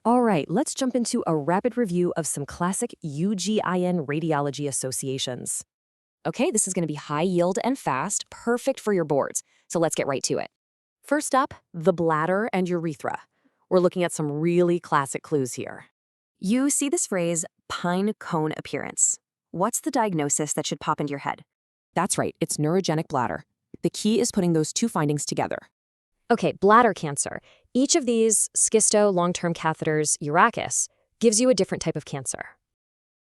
All right, let's jump into a rapid review of some classic UGIN radiology associations. Okay, this is going to be high yield and fast, perfect for your boards. So let's get right to it. First up, the bladder and urethra. We're looking at some really classic clues here. You see this phrase, pine cone appearance. What's the diagnosis that should pop into your head? That's right, it's neurogenic bladder. The key is putting those two findings together. Okay, bladder cancer. Each of these, schisto, long-term catheters, urachus, gives you a different type of cancer.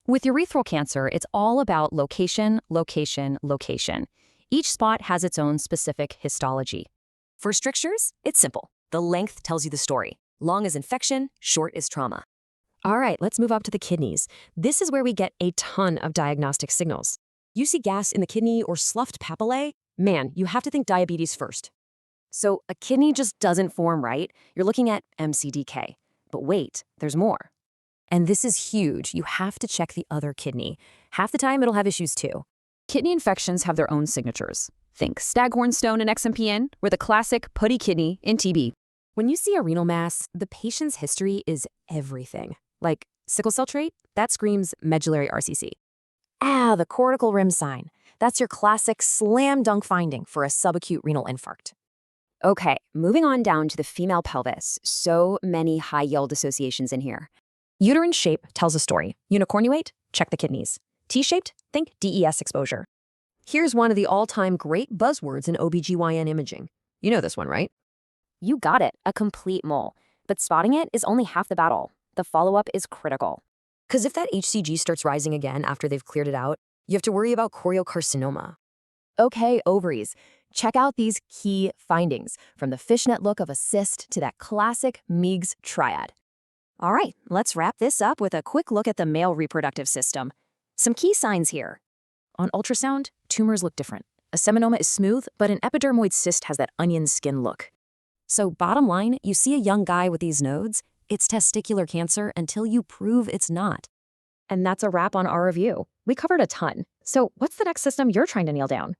With urethral cancer, it's all about location, location, location. Each spot has its own specific histology. For strictures, it's simple. The length tells you the story. Long is infection, short is trauma. All right, let's move up to the kidneys. This is where we get a ton of diagnostic signals. You see gas in the kidney or sloughed papillae? Man, you have to think diabetes first. So a kidney just doesn't form right. You're looking at MCDK. But wait, there's more. And this is huge. You have to check the other kidney. Half the time, it'll have issues too. Kidney infections have their own signatures. Think staghorn stone in XMPN, or the classic putty kidney in TB. When you see a renal mass, the patient's history is everything. Like sickle cell trait, that screams medullary RCC. The cortical rim sign. That's your classic slam dunk finding for a subacute renal infarct. Okay, moving on down to the female pelvis. So many high-yield associations in here. Uterine shape tells a story. Unicornuate? Check the kidneys. T-shaped? Think DES exposure. Here's one of the all-time great buzzwords in OBGYN imaging. You know this one, right? You got it, a complete mole. But spotting it is only half the battle. The follow-up is critical. Because if that HCG starts rising again after they've cleared it out, you have to worry about choriocarcinoma. Okay, ovaries. Check out these key findings, from the fishnet look of a cyst to that classic Meigs triad. All right, let's wrap this up with a quick look at the male reproductive system. Some key signs here. On ultrasound, tumors look different. A seminoma is smooth, but an epidermoid cyst has that onion skin look. So bottom line, you see a young guy with these nodes, it's testicular cancer until you prove it's not. And that's a wrap on our review. We covered a ton. So what's the next system you're trying to nail down?